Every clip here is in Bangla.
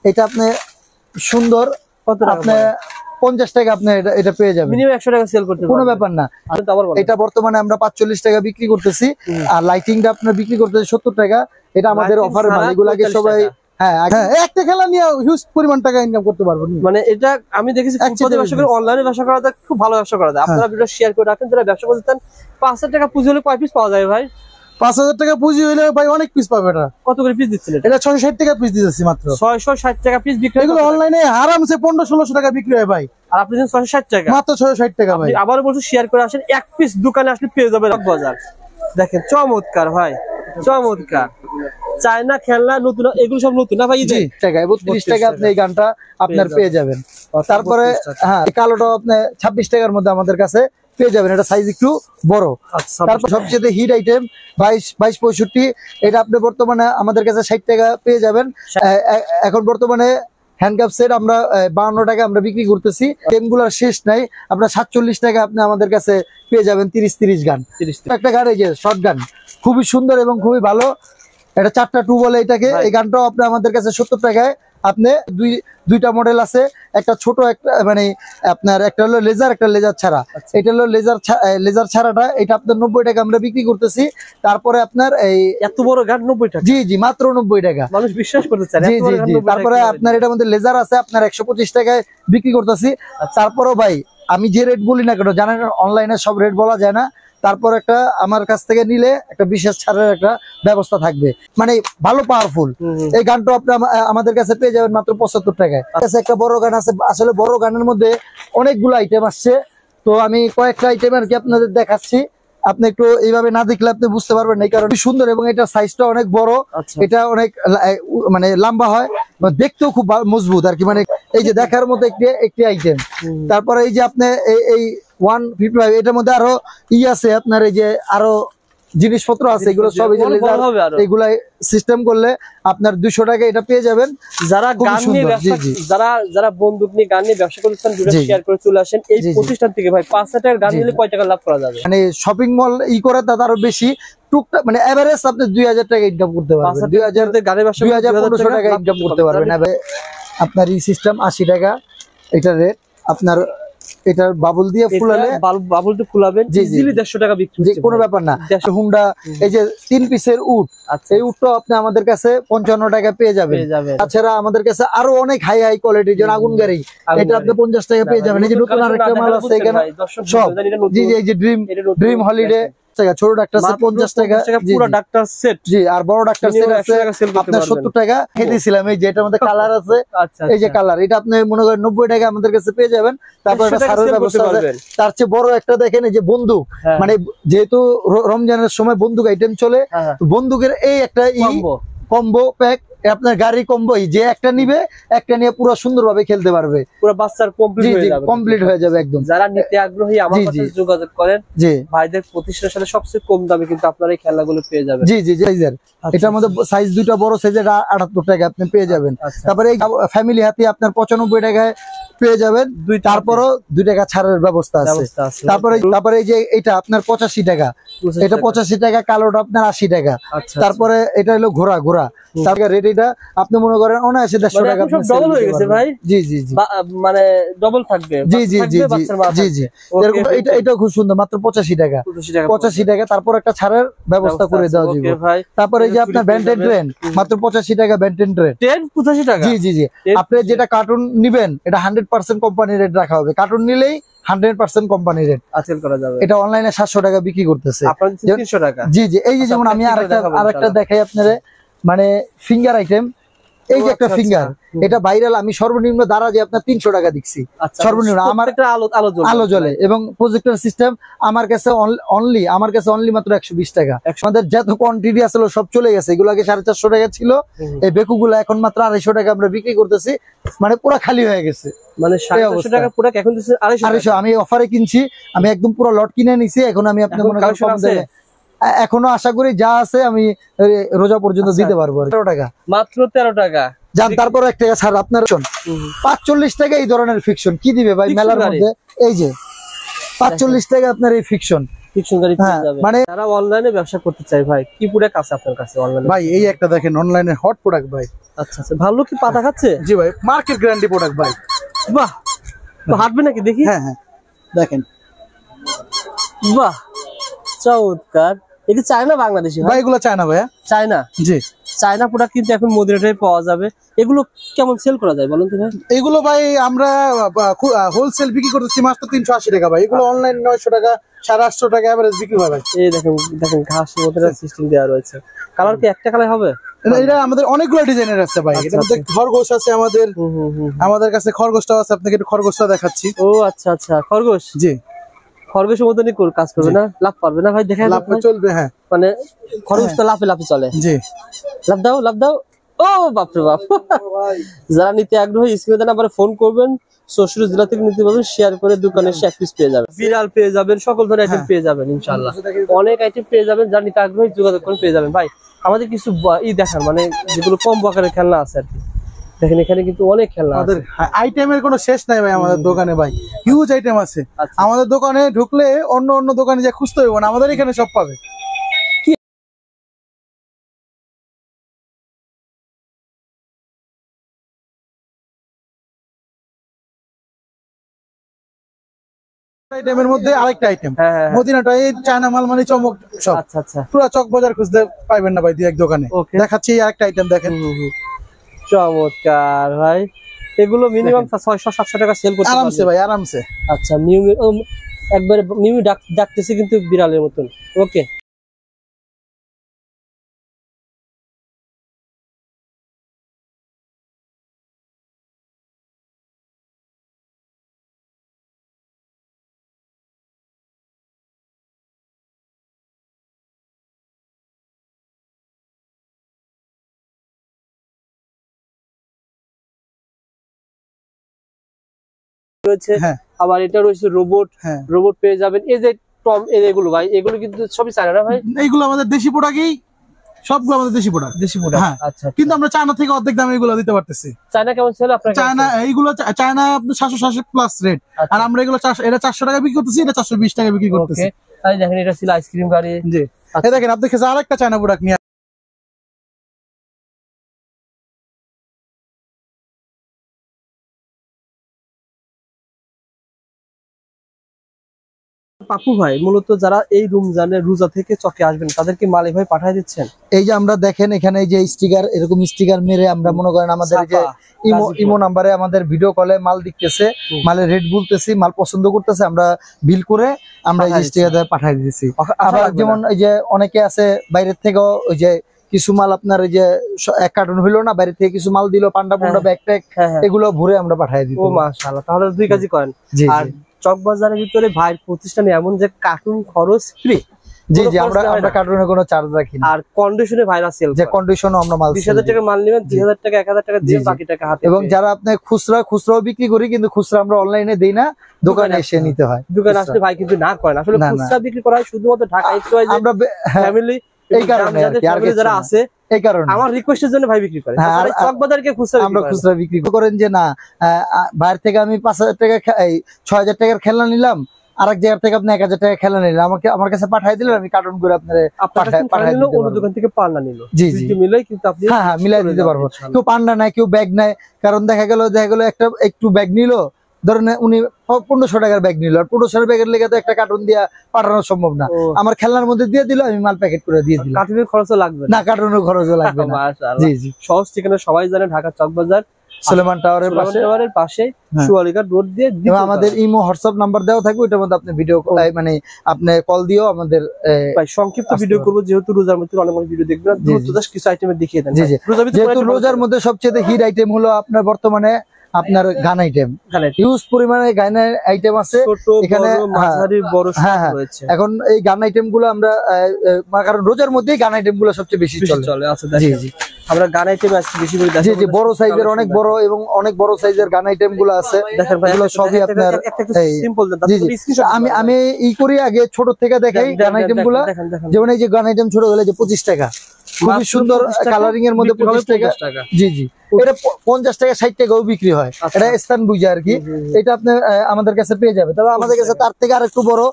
এটা আপনি সুন্দর আপনি 50 টাকা আপনি এটা পেয়ে যাবেন, মিনিমাম 100 টাকা সেল করতে কোনো ব্যাপার না। এটা বর্তমানে আমরা 45 টাকা বিক্রি করতেছি, আর লাইটিংটা আপনার বিক্রি করতেছি 70 টাকা। এটা আমাদের অফারের মাল, এগুলাকে সবাই একটা খেলা নিয়ে হিউজ পরিমাণ টাকা ইনকাম করতে পারবো। মানে এটা আমি দেখেছি ব্যবসা করে, অনলাইনে ব্যবসা করা যায়, খুব ভালো ব্যবসা করা যায়। আপনারা ভিডিও শেয়ার করে রাখেন, যারা ব্যবসা করতে চান। 5000 টাকা পুঁজি হলে কয় পিস পাওয়া যায় ভাই? 5000 টাকা পুঁজি হইলে ভাই অনেক পিস পাবে। এটা কত করে পিস দিচ্ছেন? এটা 660 টাকা পিস দিতেছি মাত্র। 660 টাকা পিস বিক্রি। এগুলো অনলাইনে আরামসে 1500-1600 টাকা বিক্রি হয় ভাই, আর আপনি দেন 660 টাকা, মাত্র 660 টাকা ভাই। আবারও বলছি শেয়ার করে আসেন, এক পিস দোকানে আসলে পেয়ে যাবেন বাজার। দেখেন চমৎকার ভাই, চমৎকার চায়না খেলনা নতুন, এগুলো সব নতুন না ভাই? 30 টাকা আপনি এই গানটা আপনার পেয়ে যাবেন। তারপরে কালোটা আপনি 26 টাকার মধ্যে আমাদের কাছে পেয়ে যাবেন, এটা সাইজ একটু বড়। তারপর সবচেয়ে হিট আইটেম 2265, এটা আপনি বর্তমানে আমাদের কাছে 60 টাকা পেয়ে যাবেন। এখন বর্তমানে হ্যান্ডকাপ সেট আমরা 52 টাকা আমরা বিক্রি করতেছি। টেমগুলোর শেষ নাই, আপনার 47 টাকা আপনি আমাদের কাছে পেয়ে যাবেন 30 গান। একটা গান এই যে শর্ট গান, খুবই সুন্দর এবং খুবই ভালো। এটা 4টা 2 বলে এটাকে। এই গানটাও আপনি আমাদের কাছে 70 টাকায়। আপনি দুইটা মডেল আছে, একটা ছোট একটা মানে আপনার একটা হলো লেজার, একটা লেজার ছাড়া। এটা হলো লেজার ছাড়াটা, এটা আপনার 90 টাকা আমরা বিক্রি করতেছি। তারপরে আপনার এই এত বড় গান 90 টাকা? জি মাত্র 90 টাকা, মানুষ বিশ্বাস করতে চায়। জি। তারপরে আপনার এটার মধ্যে লেজার আছে, আপনার 125 টাকায় বিক্রি করতেছি। তারপরেও ভাই আমি যে রেট বলি না কেন, জানেন অনলাইনে সব রেট বলা যায় না। তারপর একটা আমার কাছ থেকে নিলে একটা বিশেষ ছাড়ের একটা ব্যবস্থা থাকবে, মানে ভালো পাওয়ারফুল। এই গানটা আপনি আমাদের কাছে পেয়ে যাবেন মাত্র 75 টাকায়। একটা বড় গান আছে, আসলে বড় গানের মধ্যে অনেকগুলো আইটেম আসছে, তো আমি কয়েকটা আইটেম আর কি আপনাদের দেখাচ্ছি। আপনি একটু এইভাবে না দেখলে আপনি বুঝতে পারবেন না, এই কারণে সুন্দর এবং এটা সাইজটা অনেক বড়। এটা অনেক মানে লম্বা হয়, দেখতেও খুব মজবুত আর কি, মানে এই যে দেখার মতো একটি আইটেম। তারপরে এই যে আপনি এই 155, এটার মধ্যে আরো আছে আপনার, এই যে আরো জিনিসপত্র আছে, এগুলো সব এগুলা সিস্টেম করলে আপনার 200 টাকা এটা পেয়ে যাবেন। যারা গান নিয়ে যারা বন্দুক নিয়ে গান নিয়ে ব্যবসা করছেন, ভিডিও শেয়ার করে চলে আসেন এই প্রতিষ্ঠান থেকে। ভাই 5000 টাকার গান নিলে কয় টাকা লাভ করা যাবে? মানে শপিং মল করে তার আরো বেশি, টুকটাক মানে এভারেজ আপনি 2000 টাকা ইনকাম করতে পারবেন। 2000 গানের ব্যবসা 2500 টাকা ইনকাম করতে পারবেন। আপনার এই সিস্টেম 80 টাকা এটা রেট। আপনার এটার বাবুল দিয়ে ফুলালে, বাবুল দিয়ে ফুলাবেন, ইজিলি 150 টাকা বিক্রি হচ্ছে, কোনো ব্যাপার না। হুন্ডা এই যে 3 পিসের উট, এই উটটা আপনি আমাদের কাছে 55 টাকা পেয়ে যাবেন। তাছাড়া আমাদের কাছে আরো অনেক হাই কোয়ালিটির, যেমন আগুন গাড়ি, এটা আপনি 50 টাকা পেয়ে যাবেন। এই যে নতুন আরেকটা মাল আছে এখানে সব, জি এই যে ড্রিম হলিডে ছোট ডাক্তার সেট 50 টাকা, পুরো ডাক্তার সেট। জি, আর বড় ডাক্তার সেট আছে আপনার 70 টাকা দিয়েছিলাম। এই যে এটার মধ্যে কালার আছে, এই যে কালার, এটা আপনি মনে করেন 90 টাকা আমাদের কাছে পেয়ে যাবেন। তারপর একটা সারের ব্যবস্থা আছে। তার চেয়ে বড় একটা দেখেন, এই যে বন্দুক, মানে যেহেতু রমজানের সময় বন্দুক আইটেম চলে, বন্দুকের এই একটা কম্বো প্যাক, আপনার গাড়ি কম্বো, যে একটা নিবে, একটা নিয়ে পুরো সুন্দরভাবে খেলতে পারবে, পুরো বাচ্চার কমপ্লিট হয়ে যাবে একদম। যারা নিতে আগ্রহী আমার সাথে যোগাযোগ করেন। জি, ভাইদের প্রতিষ্ঠানের সাথে সবচেয়ে কম দামে কিন্তু আপনারা এই খেলনাগুলো পেয়ে যাবেন। জি সাইজের, এটার মধ্যে সাইজ দুইটা বড় সাইজের 78 টাকা আপনি পেয়ে যাবেন। তারপরে এই ফ্যামিলি হাতি আপনার 95 টাকায় পেয়ে যাবেন। তারপরও 2 টাকা ছাড়ের ব্যবস্থা আছে। তারপরে এই যে এটা আপনার 85 টাকা, এটা 85 টাকা, কালোটা আপনার 80 টাকা। তারপরে এটা হলো ঘোড়া, তারপরে রেট এটা আপনি মনে করেন অনায়াসে 150 টাকা ডবল হয়ে গেছে ভাই। জি মানে ডবল থাকবে। জি এটা খুব সুন্দর, মাত্র 85 টাকা। তারপর একটা ছাড়ের ব্যবস্থা করে দেওয়া যাবে। তারপরে এই যে আপনার ব্যান্টেন ট্রেন, মাত্র 85 টাকা ব্যান্টেন ট্রেন 85 টাকা। জি আপনি যেটা কার্টুন নিবেন, এটা 100% কোম্পানি রেট রাখা হবে। কার্টুন নিলেই 100% কোম্পানি রেট আজকাল করা যাবে। এটা অনলাইনে 700 টাকা বিক্রি করতেছে, 300 টাকা। জি এই যে যেমন আমি আরেকটা দেখাই আপনারে, মানে ফিঙ্গার আইটেম। এই যে একটা ফিঙ্গার, এটা ভাইরাল। আমি সর্বনিম্ন দ্বারা যে আপনার 300 টাকা দিচ্ছি সর্বনিম্ন। আমার আলো জ্বলে এবং প্রজেক্টর সিস্টেম আমার কাছে অনলি মাত্র 120 টাকা। আমাদের যত কোয়ান্টিটি আসলে সব চলে গেছে, এগুলো আগে 450 টাকা ছিল। এই বেকুগুলো এখন মাত্র 250 টাকা আমরা বিক্রি করতেছি, মানে পুরো খালি হয়ে গেছে। মানে 750 টাকা পুরো এখন দিচ্ছে 250। আমি অফারে কিনছি, আমি একদম পুরো লট কিনে নিছি। এখন আমি আপনার মনে করেন কম দামে, এখনো আশা করি যা আছে আমি রোজা পর্যন্ত দিতে পারবো। 13 টাকা, মাত্র 13 টাকা। যান তারপর 1 টাকা ছাড় আপনার 45 টাকা। এই ধরনের ফিকশন কি দিবে ভাই মেলার মধ্যে? এই যে 45 টাকা আপনার এই ফিকশন ফিকশন গাড়ি পেয়ে যাবে। মানে যারা অনলাইনে ব্যবসা করতে চায় ভাই, কি প্রোডাক্ট আছে আপনার কাছে অনলাইনে? ভাই এই একটা দেখেন অনলাইনে হট প্রোডাক্ট ভাই। আচ্ছা আচ্ছা, ভালো কি পাতা খাচ্ছে? জি ভাই, মার্কেট গ্যারান্টি প্রোডাক্ট ভাই। বাহ, তো হাঁটবে নাকি দেখি? হ্যাঁ হ্যাঁ দেখেন, বাহ চমৎকার। এটা চায়না বাংলাদেশি ভাই এগুলো চায়না ভাইয়া। চায়না? জি, চায়না প্রোডাক্ট কিন্তু এখন মদিনাটাই পাওয়া যাবে। এগুলো কেমন সেল করা যায় বলুন তো ভাই? এগুলো ভাই আমরা হোলসেল বিক্রি করতেছি মাত্র 380 টাকা ভাই। এগুলো অনলাইন 900 টাকা 850 টাকা এভারেজ বিক্রি হয় ভাই। এই দেখেন দেখেন, ঘাস মদিনা সিস্টেম দেওয়া রয়েছে। কালার কি একটা কালার হবে? এটা আমাদের অনেকগুলো ডিজাইনের আছে ভাই। এটার মধ্যে খরগোশ আছে আমাদের, আমাদের কাছে খরগোশটাও আছে। আপনাকে একটু খরগোশটা দেখাচ্ছি। ও আচ্ছা আচ্ছা, খরগোশ। জি, খরগোশের মতনই কাজ করবে না? লাভ পারবে না ভাই? দেখেন লাভ চলবে। হ্যাঁ মানে খরগোশ তো লাফে লাফে চলে। জি, লাভ দাও লাভ দাও। ও বাপরে বাপ। যারা নিতে আগ্রহী স্ক্রিনে নাম্বারে ফোন করবেন। 64 জেলা থেকে নিতে পারবেন, শেয়ার করে দোকানে এসে এক পিস পেয়ে যাবেন। বিড়াল পেয়ে যাবেন, সকল ধরনের আইটেম পেয়ে যাবেন ইনশাআল্লাহ। অনেক আইটেম পেয়ে যাবেন, যারা নিতে আগ্রহী যোগাযোগ করে পেয়ে যাবেন। ভাই আমাদের কিছু দেখান, মানে যেগুলো কম আকারের খেলনা আছে আর কি। দেখেন এখানে কিন্তু অনেক খেলনা আছে। আমাদের আইটেমের কোনো শেষ নাই ভাই আমাদের দোকানে ভাই। হিউজ আইটেম আছে। আমাদের দোকানে ঢুকলে অন্য অন্য দোকানে যে খুঁজতে হবে না, আমাদের এখানে সব পাবে। আইটেমের মধ্যে আরেকটা আইটেম মদিনাটা, এই চায়না মাল মানে চমক সব। আচ্ছা আচ্ছা, পুরো চক বাজার খুঁজতে পাইবেন না ভাই দুই এক দোকানে। দেখাচ্ছি আরেকটা আইটেম দেখেন। চমৎকার ভাই। এগুলো মিনিমাম 600-700 টাকা সেল করতে আরামসে ভাই, আরামসে। আচ্ছা, মিউ একবারে মিউ ডাকতেছে কিন্তু বিড়ালের মতন। ওকে, রয়েছে। আবার এটা রয়েছে রোবট, রোবট পেয়ে যাবেন। এই যে টম, এগুলো ভাই এগুলো কিন্তু সবই চায়না না ভাই? এইগুলো আমাদের দেশি প্রোডাক্টই, সবগুলো আমাদের দেশি প্রোডাক্ট। দেশি প্রোডাক্ট। আচ্ছা, কিন্তু আমরা চায়না থেকে অর্ধেক দামে এগুলো দিতে পারতেছি। চায়না কেমন সেল আপনার? চায়না এইগুলো চায়না আপনার 700 প্লাস রেট, আর আমরা এগুলো 400 টাকা বিক্রি করতেছি, এটা 420 টাকা বিক্রি করতেছি। তাই দেখেন, এটা ছিল আইসক্রিম গাড়ি। জি, এই দেখেন আপনি কাছে আরেকটা চায়না প্রোডাক্ট নিয়ে পাপু ভাই, মূলত যারা এই রমজানের রোজা থেকে চকে আসবেন তাদেরকে মাল ভাই পাঠিয়ে দিচ্ছেন? এই যে আমরা দেখেন এখানে এই যে স্টিকার, এরকম স্টিকার মেরে আমরা মনে করেন আমাদের যে ইমো নাম্বারে আমাদের ভিডিও কলে মাল দিতেছে, মালের রেট বলতেছি, মাল পছন্দ করতেছে, আমরা বিল করে আমরা এই স্টিকার পাঠিয়ে দিতেছি। আবার যেমন এই যে অনেকে আছে বাইরের থেকেও ওই যে কিছু মাল আপনার এই যে 1 কার্টন হইলো না, বাইরে থেকে কিছু মাল দিল, পান্ডা পুন্ডা ব্যাগ ট্যাগ, এগুলো ভরে আমরা পাঠিয়ে দিই। ও মাশাআল্লাহ, তাহলে 2 কাজই করেন। আর চক বাজারের ভিতরে ভাইয়ের প্রতিষ্ঠানে এমন যে কার্টুন খরচ ফ্রি। জি জি, আমরা কার্টুনের কোনো চার্জ রাখি না। আর কন্ডিশনে ভাইরা সেল, যে কন্ডিশনও আমরা মাল 20,000 টাকা মাল নেবেন, 2,000 টাকা 1,000 টাকা দিয়ে বাকি টাকা হাতে। এবং যারা আপনি খুচরাও বিক্রি করি, কিন্তু খুচরা আমরা অনলাইনে দেই না, দোকানে এসে নিতে হয়। দোকানে আসলে ভাই কিন্তু না করেন, আসলে খুচরা বিক্রি করা হয় শুধুমাত্র ঢাকা এক্সওয়াইজেড আমরা ফ্যামিলি, এই কারণে যারা আছে, এই কারণে আমার রিকোয়েস্টের জন্য ভাই বিক্রি করে। আর চক বাজারকে খুচরা আমরা খুচরা বিক্রি করেন যে না, বাইরে থেকে আমি 5,000 টাকা 6,000 টাকার খেলনা নিলাম, আরেক জায়গা থেকে আপনি 1,000 টাকা খেলনা নিলেন, আমাকে আমার কাছে পাঠিয়ে দিলেন, আমি কার্টন করে আপনার পাঠিয়ে দিলাম। অন্য দোকান থেকে পান্না নিল, জি জি, মিলাই কিন্তু আপনি হ্যাঁ মিলাই দিতে পারবো। কেউ পান্না নাই, কেউ ব্যাগ নাই, কারণ দেখা গেল একটা একটু ব্যাগ নিলো, ধরেন উনি 1500 টাকার ব্যাগ নিল, আর 1500 ব্যাগের লেগে তো একটা কার্টন দিয়ে পাঠানো সম্ভব না। আমার খেলনার মধ্যে দিয়ে দিল, আমি মাল প্যাকেট করে দিয়ে দিলাম। কার্টুনের খরচও লাগবে না, কার্টুনের খরচও লাগবে না। জি জি, সহজ ঠিকানা সবাই জানে, ঢাকা চক বাজার সুলেমান টাওয়ারের পাশে সুয়ালিঘাট রোড দিয়ে। আমাদের ইমো হোয়াটসঅ্যাপ নাম্বার দেওয়া থাকবে, ওটার মধ্যে আপনি ভিডিও মানে আপনি কল দিও আমাদের। সংক্ষিপ্ত ভিডিও করবো, যেহেতু রোজার মধ্যে অনেক ভিডিও দেখবেন, কিছু আইটেম দেখিয়ে দেন। যেহেতু রোজার মধ্যে সবচেয়ে হিট আইটেম হলো আপনার বর্তমানে আপনার গান আইটেম, হিউজ পরিমাণে গান আইটেম আছে এখানে। এখন এই গান আইটেম গুলো আমরা, কারণ রোজার মধ্যেই গান আইটেম গুলো সবচেয়ে বেশি চলে। জি জি, আমরা গান আইটেম বেশি করে, জি জি, বড় সাইজের, অনেক বড় এবং অনেক বড় সাইজের গান আইটেম গুলো আছে। দেখেন ভাই, এগুলো সবই আপনার সিম্পল। আমি ই করি আগে ছোট থেকে দেখাই গান আইটেম গুলো। যেমন এই যে গান আইটেম ছোট হলে যে 25 টাকা, খুবই সুন্দর কালারিং এর মধ্যে 25 টাকা। জি জি, এটা 50 টাকা 60 টাকাও বিক্রি হয়, এটা স্থান বুঝে আর কি। এটা আপনি আমাদের কাছে পেয়ে যাবে। তবে আমাদের কাছে তার থেকে আরেকটু বড়,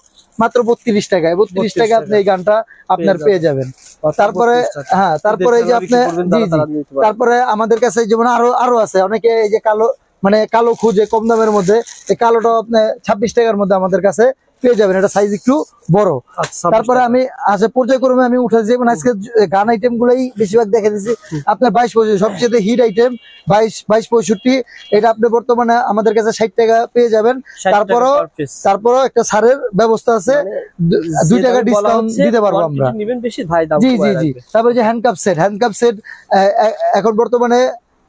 মাত্র 32 টাকায় 32 টাকা আপনি এই গানটা আপনার পেয়ে যাবেন। তারপরে হ্যাঁ, তারপরে এই যে আপনি জি জি, তারপরে আমাদের কাছে যেমন আরো আছে অনেকে, এই যে কালো মানে কালো খুঁজে কম দামের মধ্যে, এই কালোটাও আপনি 26 টাকার মধ্যে আমাদের কাছে পেয়ে যাবেন, এটা সাইজ একটু বড়। তারপরে আমি পর্যায়ক্রমে আমি উঠেছি, যেমন আজকে গান আইটেম গুলোই বেশিরভাগ দেখে দিচ্ছি আপনার 22-65 সবচেয়ে হিট আইটেম 22-65, এটা আপনি বর্তমানে আমাদের কাছে 60 টাকা পেয়ে যাবেন। তারপরও একটা ছাড়ের ব্যবস্থা আছে, 2 টাকা ডিসকাউন্ট দিতে পারবো আমরা। জি জি জি। তারপরে যে হ্যান্ডকাপ সেট এখন বর্তমানে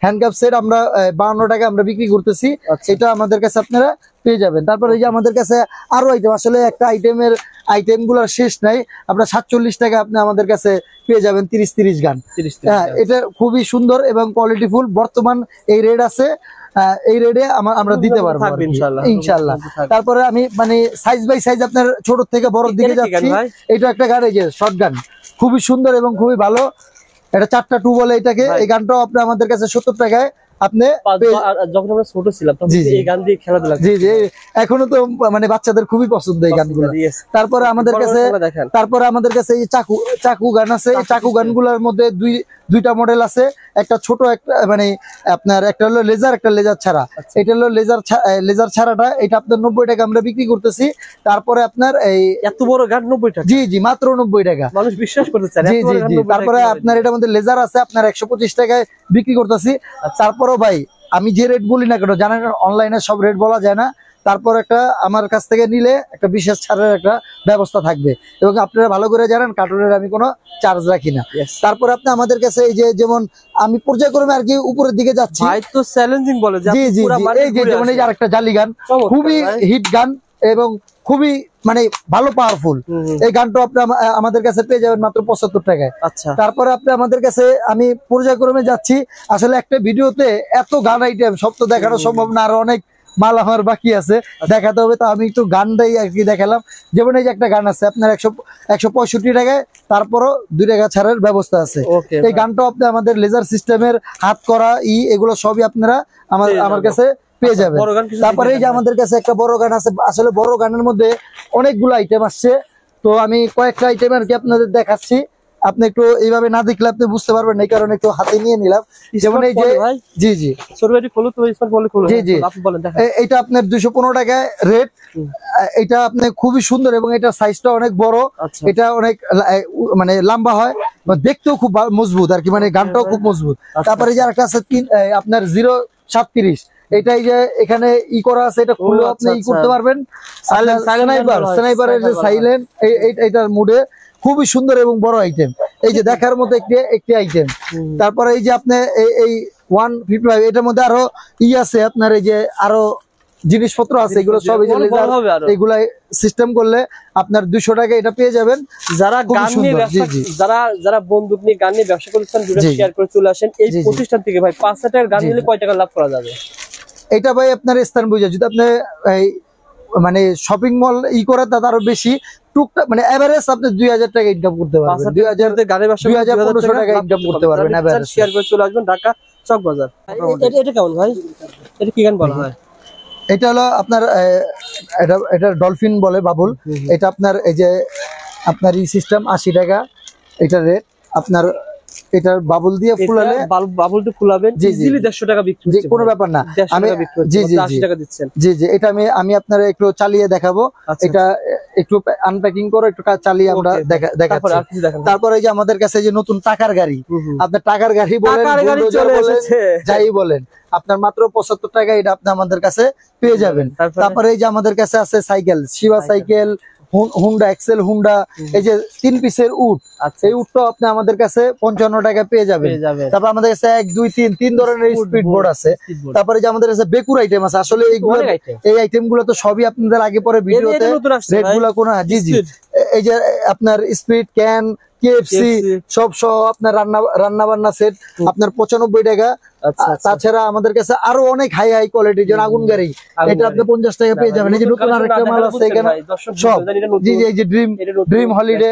হ্যান্ডকাপ সেট আমরা 52 টাকা আমরা বিক্রি করতেছি, এটা আমাদের কাছে আপনারা পেয়ে যাবেন। তারপরে এই যে আমাদের কাছে আরো আইটেম, আসলে একটা আইটেম গুলোর শেষ নাই, আপনার 47 টাকা আপনি আমাদের কাছে পেয়ে যাবেন 30 গান। হ্যাঁ, এটা খুবই সুন্দর এবং কোয়ালিটিফুল। বর্তমান এই রেট আছে, এই রেটে আমরা দিতে পারবো ইনশাল্লাহ। তারপরে আমি মানে সাইজ বাই সাইজ আপনার ছোট থেকে বড় দিকে যাচ্ছি। এটা একটা গান, এই যে শর্ট গান, খুবই সুন্দর এবং খুবই ভালো। এটা 4টা 2 বলে এটাকে। এই গানটাও আপনি আমাদের কাছে 70 টাকায় আপনি, যখন আমরা ছোট ছিলাম তখন এই গান দিয়ে খেলাধুলা, জি জি, এখনো তো মানে বাচ্চাদের খুবই পছন্দ এই গানগুলো। তারপরে আমাদের কাছে এই চাকু গান আছে। এই চাকু গানগুলোর মধ্যে দুইটা মডেল আছে, একটা ছোট, একটা মানে আপনার একটা হলো লেজার, একটা লেজার ছাড়া। এটা হলো লেজার ছাড়াটা, এটা আপনার 90 টাকা আমরা বিক্রি করতেছি। তারপরে আপনার এই এত বড় গান 90 টাকা, জি জি, মাত্র 90 টাকা, মানুষ বিশ্বাস করতে চায় না। জি জি জি। তারপরে আপনার এটার মধ্যে লেজার আছে, আপনার 125 টাকায় বিক্রি করতেছি। তারপরও ভাই আমি যে রেট বলি না কেন, জানেন অনলাইনে সব রেট বলা যায় না। তারপর একটা আমার কাছ থেকে নিলে একটা বিশেষ ছাড়ের একটা ব্যবস্থা থাকবে, এবং আপনারা ভালো করে জানেন কার্টুনের আমি কোনো চার্জ রাখি না। তারপরে আপনি আমাদের কাছে এই যে যেমন আমি পর্যায়ক্রমে আর কি উপরের দিকে যাচ্ছি, ভাই তো চ্যালেঞ্জিং বলে, জি জি, এই যে যেমন এই যে আরেকটা জালি গান, খুবই হিট গান এবং খুবই মানে ভালো পাওয়ারফুল। এই গানটা আপনি আমাদের কাছে পেয়ে যাবেন মাত্র 75 টাকায়। আচ্ছা, তারপরে আপনি আমাদের কাছে, আমি পর্যায়ক্রমে যাচ্ছি, আসলে একটা ভিডিওতে এত গান আইটেম সব তো দেখানো সম্ভব না, আরো অনেক মাল আমার বাকি আছে দেখাতে হবে। তো আমি একটু গানটাই আর কি দেখালাম। যেমন এই যে একটা গান আছে আপনার 165 টাকায়, তারপরও 2 টাকা ছাড়ের ব্যবস্থা আছে। এই গানটাও আপনি আমাদের লেজার সিস্টেমের হাত করা এগুলো সবই আপনারা আমার কাছে পেয়ে যাবেন। তারপরে এই যে আমাদের কাছে একটা বড় গান আছে। আসলে বড় গানের মধ্যে অনেকগুলো আইটেম আসছে, তো আমি কয়েকটা আইটেম আর কি আপনাদের দেখাচ্ছি। আপনি একটু এইভাবে না দেখলে আপনি বুঝতে পারবেন, এই কারণে একটু হাতে নিয়ে নিলাম। যেমন এই যে জি জি, জি জি, এটা আপনার 215 টাকায় রেট। এটা আপনি খুবই সুন্দর এবং এটা সাইজটা অনেক বড়, এটা অনেক মানে লম্বা হয়, দেখতেও খুব মজবুত আর কি, মানে গানটাও খুব মজবুত। তারপরে যে আরেকটা আছে আপনার 037, এটাই যে এখানে করা আছে, এটা খুলে আপনি করতে পারবেন। স্নাইপারের যে সাইলেন্ট, এইটার মুডে খুবই সুন্দর এবং বড় আইটেম, এই যে দেখার মতো একটি আইটেম। তারপরে এই যে আপনি এই 155, এটার মধ্যে আরো আছে আপনার, এই যে আরো জিনিসপত্র আছে, এগুলো সব এই যে লেজার, এগুলা সিস্টেম করলে আপনার 200 টাকা এটা পেয়ে যাবেন। যারা গান নিয়ে ব্যবসা, যারা বন্দুক নিয়ে গান নিয়ে ব্যবসা করছেন, ভিডিও শেয়ার করে চলে আসেন এই প্রতিষ্ঠান থেকে। ভাই 5 টাকার গান নিলে কয় টাকা লাভ করা যাবে? এটা ভাই আপনার স্থান বুঝে, যদি আপনি মানে শপিং মল করে তার আরো বেশি, টুকটাক মানে এভারেজ আপনি 2000 টাকা ইনকাম করতে পারবেন, 2000-1500 টাকা ইনকাম করতে পারবেন এভারেজ। শেয়ার করে চলে আসবেন ঢাকা চক বাজার। এটা কেমন ভাই? এটা কি গান বলা হয়? এটা হলো আপনার এটা ডলফিন বলে, বাবুল। এটা আপনার এই যে আপনার সিস্টেম 80 টাকা এটা রেট। আপনার এটার বাবুল দিয়ে ফুলালে, বাবুলটা ফুলাবেন ইজিলি 150 টাকা বিক্রি হচ্ছে, কোনো ব্যাপার না। আমি জি জি 80 টাকা দিচ্ছেন। জি জি, এটা আমি আপনারা একটু চালিয়ে দেখাবো। এটা একটু আনপ্যাকিং করে একটু চালিয়ে আমরা দেখাচ্ছি। তারপরে যে আমাদের কাছে যে নতুন টাকার গাড়ি, আপনার টাকার গাড়ি বলেন, যাই বলেন, আপনার মাত্র 75 টাকা এটা আপনি আমাদের কাছে পেয়ে যাবেন। তারপরে এই যে আমাদের কাছে আছে cycle, Shiva cycle, Honda XL, Honda, এই যে 3 পিসের উট, এই উটটাও আপনি আমাদের কাছে 55 টাকা পেয়ে যাবেন। তারপর আমাদের কাছে 1 2 3 ধরনের স্পিড বোর্ড আছে। তারপরে যে আমাদের কাছে বেকুর আইটেম আছে। আসলে এই আইটেম গুলো তো সবই আপনাদের আগে পরে ভিডিওতে রেট গুলো কোন, জি জি, এই যে আপনার স্পিড ক্যান, কেএফসি সব সহ আপনার রান্না বান্না সেট আপনার 95 টাকা। তাছাড়া আমাদের কাছে আরো অনেক হাই কোয়ালিটি, যেমন আগুন গাড়ি, এটা আপনি 50 টাকা পেয়ে যাবেন। এই যে নতুন আরেকটা মাল আছে এখানে সব, জি জি, এই যে ড্রিম হলিডে,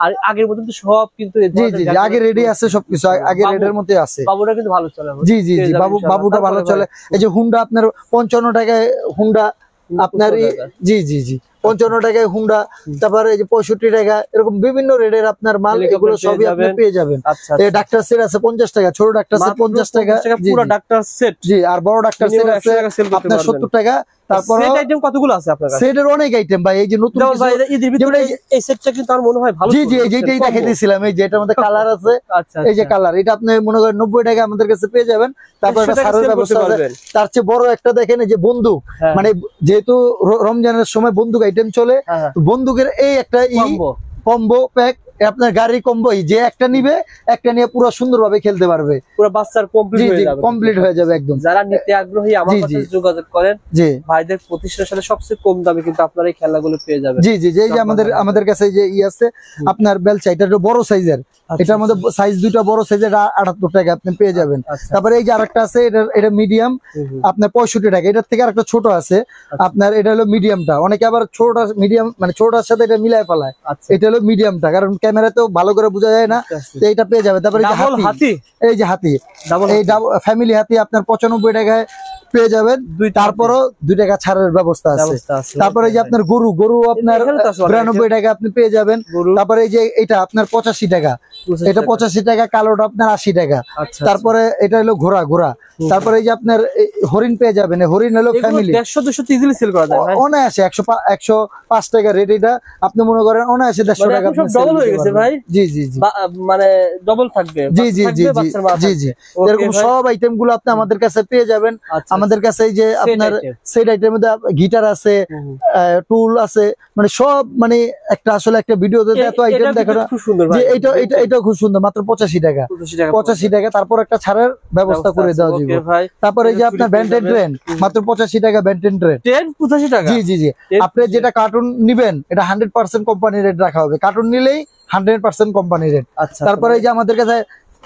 আর আগের মতো তো সব কিন্তু জি জি আগে রেডি আছে সবকিছু, আগে রেডের মধ্যে আছে। বাবুটা কিন্তু ভালো চলে। জি জি জি বাবুটা ভালো চলে। এই যে হুন্ডা আপনার 55 টাকায় হুন্ডা আপনার, জি জি জি 55 টাকায় হুন্ডা, তারপরে এই যে 65 টাকা, এরকম বিভিন্ন রেটের আপনার মাল, এগুলো সবই আপনি পেয়ে যাবেন। এই ডাক্তার সেট আছে 50 টাকা, ছোট ডাক্তার সেট 50 টাকা পুরো ডাক্তার সেট। জি, আর বড় ডাক্তার সেট আছে আপনার 70 টাকা। তারপর সেট আইটেম কতগুলো আছে আপনার কাছে? সেটের অনেক আইটেম ভাই, এই যে নতুন ভাই এই সেটটা কিন্তু আমার মনে হয় ভালো। জি জি যেটাই দেখাইতেছিলাম, এই যে এটার মধ্যে কালার আছে, এই যে কালার, এটা আপনি মনে করেন 90 টাকা আমাদের কাছে পেয়ে যাবেন। তারপর একটা ছাড়ের ব্যবস্থা আছে। তার চেয়ে বড় একটা দেখেন, এই যে বন্দুক, মানে যেহেতু রমজানের সময় বন্দুক আইটেম চলে, বন্দুকের এই একটা কম্বো প্যাক, আপনার গাড়ি কম্বো, যে একটা নিবে, একটা নিয়ে পুরো সুন্দরভাবে খেলতে পারবে, পুরো বাচ্চার কমপ্লিট হয়ে যাবে একদম। যারা নিতে আগ্রহী আমার সাথে যোগাযোগ করেন। জি, ভাইদের প্রতিষ্ঠানের সাথে সবচেয়ে কম দামে কিন্তু আপনারা এই খেলনাগুলো পেয়ে যাবেন। জি জি, এই যে আমাদের কাছে যে আছে আপনার বেলচা, এটা একটু বড় সাইজের, এটার মধ্যে সাইজ দুইটা বড় সাইজের 78 টাকা আপনি পেয়ে যাবেন। তারপরে এই যে আরেকটা আছে, এটা মিডিয়াম, আপনার 65 টাকা। এটার থেকে আরেকটা ছোট আছে আপনার, এটা হলো মিডিয়ামটা। অনেকে আবার ছোটটা মিডিয়াম মানে ছোটটার সাথে এটা মিলাই ফেলায়, এটা হলো মিডিয়ামটা, কারণ ক্যামেরাতেও ভালো করে বোঝা যায় না, তো এটা পেয়ে যাবে। তারপরে হাতি, এই যে হাতি, এই ফ্যামিলি হাতি আপনার 95 টাকায় পেয়ে যাবেন। তারপরও 2 টাকা ছাড়ের ব্যবস্থা আছে। তারপরে এই যে আপনার গরু আপনার 92 টাকা আপনি পেয়ে যাবেন। তারপরে এই যে এটা আপনার 85 টাকা, এটা 85 টাকা, কালোটা আপনার 80 টাকা। তারপরে এটা হলো ঘোড়া। তারপরে এই যে আপনার হরিণ পেয়ে যাবেন, হরিণ হলো ফ্যামিলি 150-200 ইজিলি সেল করা যায়। অনায়াসে 105 টাকা রেট, এটা আপনি মনে করেন অনায়াসে 150 টাকা ডবল হয়ে গেছে ভাই। জি জি জি, মানে ডবল থাকবে। জি জি জি জি জি, এরকম সব আইটেম গুলো আপনি আমাদের কাছে পেয়ে যাবেন। আমাদের কাছে এই যে আপনার সেট আইটেমের মধ্যে গিটার আছে, টুল আছে, মানে সব, মানে একটা আসলে একটা ভিডিওতে এত আইটেম দেখানো, যে এটা খুব সুন্দর, মাত্র 85 টাকা 85 টাকা। তারপর একটা ছাড়ের ব্যবস্থা করে দেওয়া যাবে। তারপরে এই যে আপনার ব্যান্টেন ট্রেন, মাত্র 85 টাকা ব্যান্টেন ট্রেন 85 টাকা। জি জি জি, আপনি যেটা কার্টুন নিবেন এটা 100% কোম্পানি রেট রাখা হবে, কার্টুন নিলেই 100% কোম্পানি রেট। তারপরে এই যে আমাদের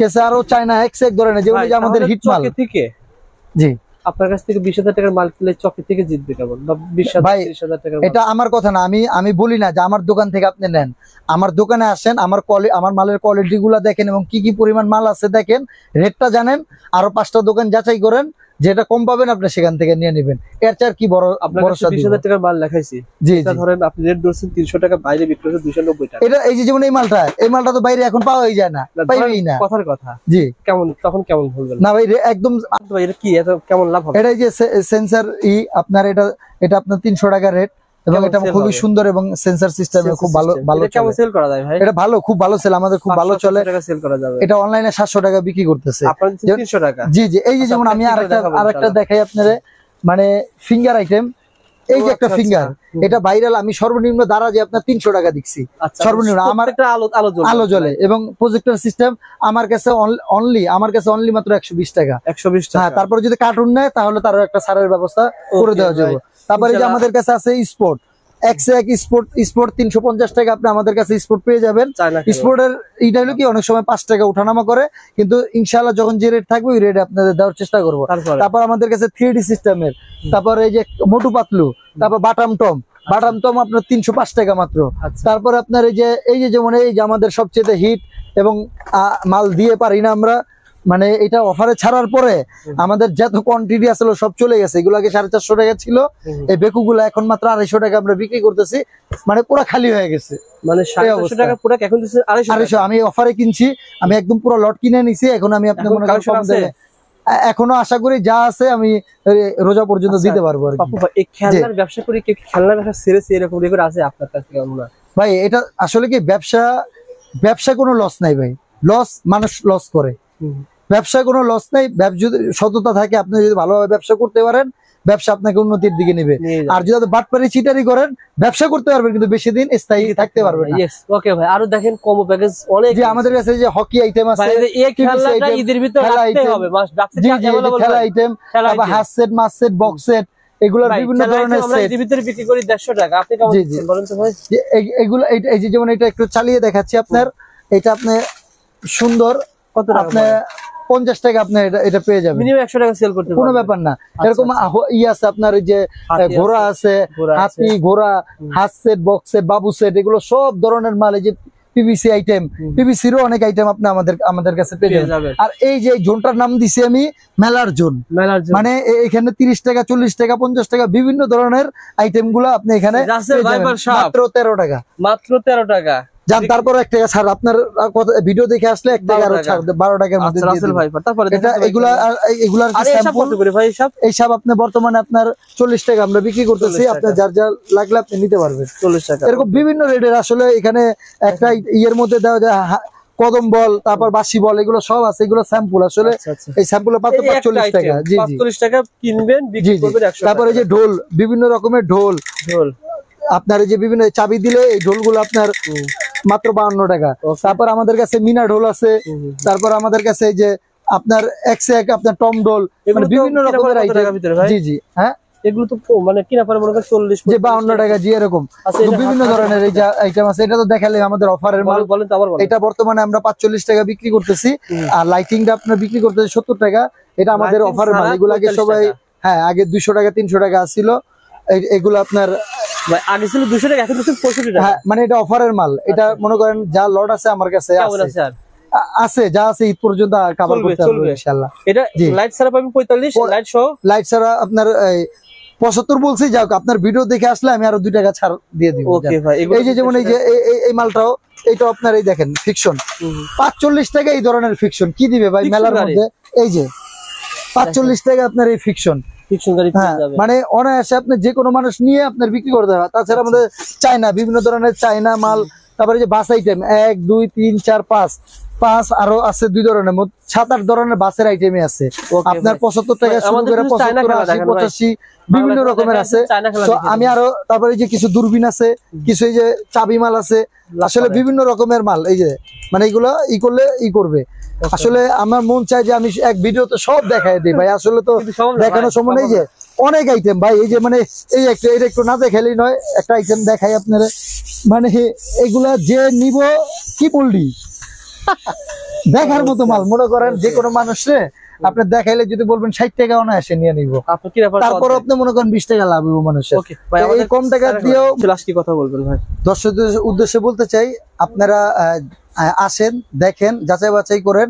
কাছে আরো চায়না এক্স ধরনের, যেগুলো যে আমাদের হিট মাল থেকে। জি, আপনার কাছ থেকে 20,000 টাকার মাল কিনলে চকে থেকে জিতবে কেমন? 20,000-30,000 টাকার, এটা আমার কথা না, আমি বলি না যে আমার দোকান থেকে আপনি নেন। আমার দোকানে আসেন, আমার মালের কোয়ালিটি গুলা দেখেন এবং কি কি পরিমাণ মাল আছে দেখেন, রেটটা জানেন, আরো 5টা দোকান যাচাই করেন, যেটা কম পাবেন আপনি সেখান থেকে নিয়ে নেবেন। এর চার কি বড়? আপনার 20,000 টাকার মাল লেখাইছি, জি ধরেন আপনি রেট ধরছেন 300 টাকা, বাইরে বিক্রি হচ্ছে 290 টাকা। এটা এই যে যেমন এই মালটা তো বাইরে এখন পাওয়াই যায় না, পাইবেই না। কথার কথা। জি, কেমন তখন কেমন বলবেন? না ভাই, একদম ভাই এটা কি এত কেমন লাভ হবে? এটা এই যে সেন্সর আপনার, এটা আপনার 300 টাকা রেট, এবং এটা খুবই সুন্দর এবং সেন্সর সিস্টেম খুব ভালো কেমন সেল করা যায় ভাই? এটা ভালো, খুব ভালো সেল, আমাদের খুব ভালো চলে। সেল করা যাবে। এটা অনলাইনে 700 টাকা বিক্রি করতেছে, আপনাদের 300 টাকা। জি জি, এই যে যেমন আমি আরেকটা দেখাই আপনারে, মানে ফিঙ্গার আইটেম, এই যে একটা ফিঙ্গার, এটা ভাইরাল, আমি সর্বনিম্ন দারাজে আপনার 300 টাকা দিচ্ছি সর্বনিম্ন। আমার আলো জ্বলে এবং প্রজেক্টর সিস্টেম আমার কাছে অনলি মাত্র 120 টাকা। 120 টাকা। হ্যাঁ, তারপরে যদি কার্টুন নেয় তাহলে তারও একটা ছাড়ের ব্যবস্থা করে দেওয়া যাবে। তারপরে যে আমাদের কাছে আছে স্পোর্ট, স্পোর্ট 350 টাকা আপনি আমাদের কাছে স্পোর্ট পেয়ে যাবেন। স্পোর্টের এইটা হলো কি, অনেক সময় 5 টাকা উঠানামা করে, কিন্তু ইনশাআল্লাহ যখন যে রেট থাকবে ওই রেটে আপনাদের দেওয়ার চেষ্টা করবো। তারপর আমাদের কাছে 3D সিস্টেমের, তারপর এই যে মোটু পাতলু, তারপর বাটাম টম আপনার 305 টাকা মাত্র। তারপর আপনার এই যে যেমন এই যে আমাদের সবচেয়ে হিট এবং মাল দিয়ে পারি না আমরা, মানে এটা অফারে ছাড়ার পরে আমাদের যত কোয়ান্টিটি আসলে সব চলে গেছে। এগুলো আগে 450 টাকা ছিল, এই বেকুগুলো এখন মাত্র 250 টাকা আমরা বিক্রি করতেছি, মানে পুরো খালি হয়ে গেছে। মানে 450 টাকা পুরো এখন দিচ্ছে 250। আমি অফারে কিনছি, আমি একদম পুরো লট কিনে নিছি। এখন আমি আপনার মনে করেন এখনো আশা করি যা আছে আমি রোজা পর্যন্ত দিতে পারবো। এই খেলনার ব্যবসা করে কি খেলনার ব্যবসা ছেড়েছে এরকম রেকর্ড আছে আপনার কাছে? ভাই এটা আসলে কি, ব্যবসা কোনো লস নাই ভাই, লস মানুষ লস করে, ব্যবসা কোনো লস নাই। যদি সততা থাকে, আপনি যদি ভালোভাবে ব্যবসা করতে পারেন, ব্যবসা আপনাকে উন্নতির দিকে নেবে। আর যদি আপনি বাটপারি চিটারি করেন, ব্যবসা করতে পারবেন কিন্তু বেশি দিন স্থায়ী থাকতে পারবেন না। ওকে ভাই, আরো দেখেন কম্বো প্যাকেজ অনেক, যে আমাদের কাছে যে হকি আইটেম আছে, এই খেলনাটা ঈদের ভিতরে রাখতে হবে, খেলা আইটেম, তারপর হাত সেট, মাছ সেট, বক্স সেট, এগুলোর বিভিন্ন ধরনের সেট আমরা ঈদের ভিতরে বিক্রি করি 150 টাকা। আপনি কেমন দিচ্ছেন বলেন তো ভাই? এগুলো এই যে যেমন এটা একটু চালিয়ে দেখাচ্ছি আপনার, এটা আপনি সুন্দর, কত আপনি 50 টাকা আপনি এটা পেয়ে যাবেন, মিনিমাম 100 টাকা সেল করতে কোনো ব্যাপার না। এরকম আছে আপনার, ওই যে ঘোড়া আছে, হাতি, ঘোড়া, হাত সেট, বক্স সেট, বাবু সেট, এগুলো সব ধরনের মাল, এই যে পিভিসি আইটেম, পিভিসিরও অনেক আইটেম আপনি আমাদের কাছে পেয়ে যাবেন। আর এই যে জোনটার নাম দিছি আমি মেলার জোন, মানে এখানে 30 টাকা 40 টাকা 50 টাকা বিভিন্ন ধরনের আইটেম গুলো আপনি এখানে মাত্র 13 টাকা, মাত্র 13 টাকা। যান তারপর 1 টাকা ছাড়, আপনার ভিডিও দেখে আসলে 1 টাকা আরো ছাড় 12 টাকার মধ্যে দিয়ে দিই ভাই। তারপরে এটা এগুলার স্যাম্পল এইসব আপনি বর্তমানে আপনার 40 টাকা আমরা বিক্রি করতেছি, আপনার যার যা লাগলে আপনি নিতে পারবেন 40 টাকা। এরকম বিভিন্ন রেটের আসলে এখানে একটা ইয়ের মধ্যে দেওয়া যায় কদম বল, তারপর বাসি বল, এগুলো সব আছে, এগুলো স্যাম্পল আসলে এই স্যাম্পলের মাত্র 45 টাকা। জি জি 45 টাকা কিনবেন বিক্রি করবেন 100 টাকা। তারপরে যে ঢোল, বিভিন্ন রকমের ঢোল আপনার এই যে বিভিন্ন চাবি দিলে এই ঢোলগুলো আপনার মাত্র 52 টাকা। তারপর আমাদের কাছে মিনা ঢোল আছে, তারপর আমাদের কাছে এই যে আপনার এক আপনার টম ঢোল, মানে বিভিন্ন রকমের আইটেম। জি জি হ্যাঁ এগুলো তো মানে কিনা পরে মনে করেন 40 যে 52 টাকা জি এরকম বিভিন্ন ধরনের এই যে আইটেম আছে। এটা তো দেখালে আমাদের অফারের মাল, বলেন তো আবার বলেন। এটা বর্তমানে আমরা 45 টাকা বিক্রি করতেছি, আর লাইটিংটা আপনার বিক্রি করতেছি 70 টাকা। এটা আমাদের অফারের মাল। এগুলো আগে সবাই হ্যাঁ আগে 200 টাকা 300 টাকা ছিল, এগুলো আপনার আগে ছিল 200 টাকা, এখন 65 টাকা। হ্যাঁ মানে এটা অফারের মাল। এটা মনে করেন যা লট আছে আমার কাছে আছে যা আছে ঈদ পর্যন্ত কভার করতে পারবো ইনশাআল্লাহ। এটা লাইট ছাড়া পাবেন 45, লাইট সহ। লাইট ছাড়া আপনার 75 বলছি, যাও আপনার ভিডিও দেখে আসলে আমি আরো 2 টাকা ছাড় দিয়ে দিব। ওকে ভাই। এই যে যেমন এই যে এই মালটাও এইটা আপনার এই দেখেন ফিকশন 45 টাকা, এই ধরনের ফিকশন কি দিবে ভাই মেলার মধ্যে? এই যে 45 টাকা আপনার এই ফিকশন, মানে অনায়াসে আপনি যে কোনো মানুষ নিয়ে আপনার বিক্রি করতে হবে। তাছাড়া আমাদের চায়না বিভিন্ন ধরনের চায়না মাল, তারপরে যে বাস আইটেম 1 2 3 4 5 আরো আছে 2 ধরনের, 7-8 ধরনের বাসের আইটেমই আছে আপনার 75 টাকা শুরু করে 75 80 85 বিভিন্ন রকমের আছে। তো আমি আরো তারপরে যে কিছু দূরবীন আছে, কিছু এই যে চাবি মাল আছে, আসলে বিভিন্ন রকমের মাল। এই যে মানে এইগুলো করলে করবে আসলে আমার মন চায় যে আমি এক ভিডিওতে সব দেখাই দিই ভাই, আসলে তো দেখানোর সময় নেই। যে অনেক আইটেম ভাই, এই যে মানে এই এটা একটু না দেখালেই নয়, একটা আইটেম দেখাই আপনারা, মানে এগুলা যে নিব কি বললি দেখার মতো মাল। মনে করেন যে কোনো মানুষে আপনি দেখাইলে যদি বলবেন 60 টাকা অনায়াসে নিয়ে নিব, তারপর আপনি মনে করেন 20 টাকা লাভ হইব মানুষের। এই কম টাকা দিয়েও কি কথা বলবেন ভাই? দর্শকদের উদ্দেশ্যে বলতে চাই, আপনারা আসেন, দেখেন, যাচাই বাছাই করেন।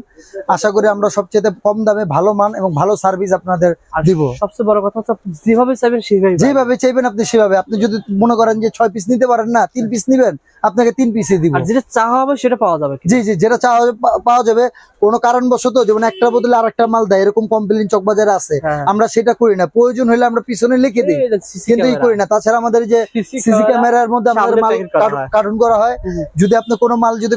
আশা করি আমরা সবচেয়ে কম দামে ভালো মান এবং ভালো সার্ভিস আপনাদের দিব। সবচেয়ে বড় কথা হচ্ছে যেভাবে চাইবেন যেভাবে চাইবেন আপনি সেভাবে। আপনি যদি মনে করেন যে 6 পিস নিতে পারেন না, 3 পিস নিবেন, আপনাকে 3 পিসই দিব। আর যেটা চাওয়া হবে সেটা পাওয়া যাবে। জি জি যেটা চাওয়া হবে পাওয়া যাবে। কোনো কারণবশত যেমন একটা বদলে আরেকটা মাল দেয়, এরকম কমপ্লেইন চকবাজারে আছে, আমরা সেটা করি না। প্রয়োজন হলে আমরা পিছনে লিখে দিই, কিন্তু করি না। তাছাড়া আমাদের যে সিসি ক্যামেরার মধ্যে আমাদের মাল কার্টুন করা হয়, যদি আপনি কোনো মাল যদি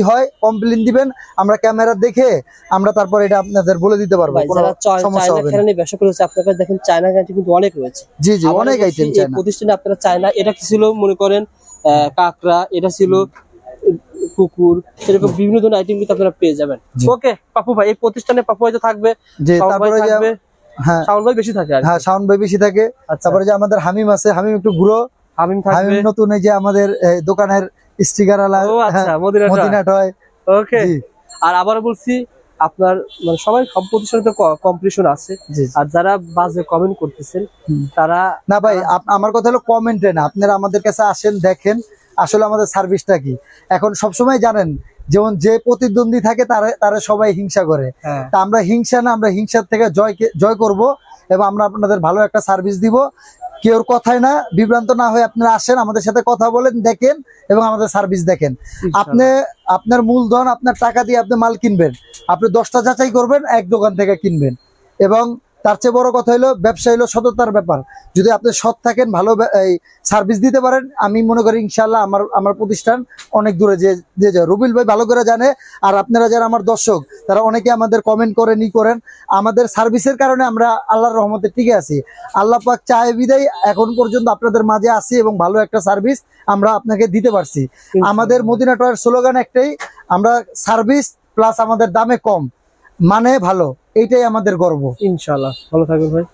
হয় কমপ্লেইন দিবেন, আমরা ক্যামেরা দেখে আমরা তারপর এটা আপনাদের বলে দিতে পারবো, কোনো সমস্যা হবে না। ব্যবসা করেছে আপনারা দেখেন চায়না গ্যারান্টি কিন্তু অনেক রয়েছে। জি জি অনেক আইটেম চায়না প্রতিষ্ঠানে আপনারা চায়না, এটা কি ছিল মনে করেন কাকড়া, এটা ছিল কুকুর, এরকম বিভিন্ন ধরনের আইটেম কিন্তু আপনারা পেয়ে যাবেন। ওকে পাপু ভাই, এই প্রতিষ্ঠানে পাপু ভাই তো থাকবে, তারপরে হ্যাঁ শাওন ভাই বেশি থাকে। হ্যাঁ শাওন ভাই বেশি থাকে। তারপরে যে আমাদের হামিম আছে, হামিম একটু ঘুরো, হামিম থাকবে। নতুন এই যে আমাদের দোকানের স্টিকার আলা মদিনাট হয়। ওকে আর আবার বলছি আপনার মানে সবাই সব প্রতিষ্ঠানে তো কম্পিটিশন আছে, আর যারা বাজে কমেন্ট করতেছেন তারা না ভাই, আমার কথা হলো কমেন্টে না, আপনারা আমাদের কাছে আসেন, দেখেন আসলে আমাদের সার্ভিসটা কি। এখন সবসময় জানেন যেমন যে প্রতিদ্বন্দ্বী থাকে তারা সবাই হিংসা করে, তা আমরা হিংসা না, আমরা হিংসার থেকে জয় করব এবং আমরা আপনাদের ভালো একটা সার্ভিস দিব। কেউর কথায় না বিভ্রান্ত না হয়ে আপনারা আসেন, আমাদের সাথে কথা বলেন, দেখেন এবং আমাদের সার্ভিস দেখেন। আপনি আপনার মূলধন আপনার টাকা দিয়ে আপনি মাল কিনবেন, আপনি 10টা যাচাই করবেন, এক দোকান থেকে কিনবেন। এবং তার চেয়ে বড় কথা হলো ব্যবসা হলো সততার ব্যাপার। যদি আপনি সৎ থাকেন, ভালো সার্ভিস দিতে পারেন, আমি মনে করি ইনশাল্লাহ আমার প্রতিষ্ঠান অনেক দূরে যে যায়। রুবিল ভাই ভালো করে জানে, আর আপনারা যারা আমার দর্শক তারা অনেকে আমাদের কমেন্ট করেন করেন। আমাদের সার্ভিসের কারণে আমরা আল্লাহর রহমতে টিকে আছি। আল্লাহ পাক চায় বিদায় এখন পর্যন্ত আপনাদের মাঝে আছি এবং ভালো একটা সার্ভিস আমরা আপনাকে দিতে পারছি। আমাদের মদিনা টয়ের স্লোগান একটাই, আমরা সার্ভিস প্লাস আমাদের দামে কম, মানে ভালো, এইটাই আমাদের গর্ব। ইনশাআল্লাহ ভালো থাকবেন ভাই।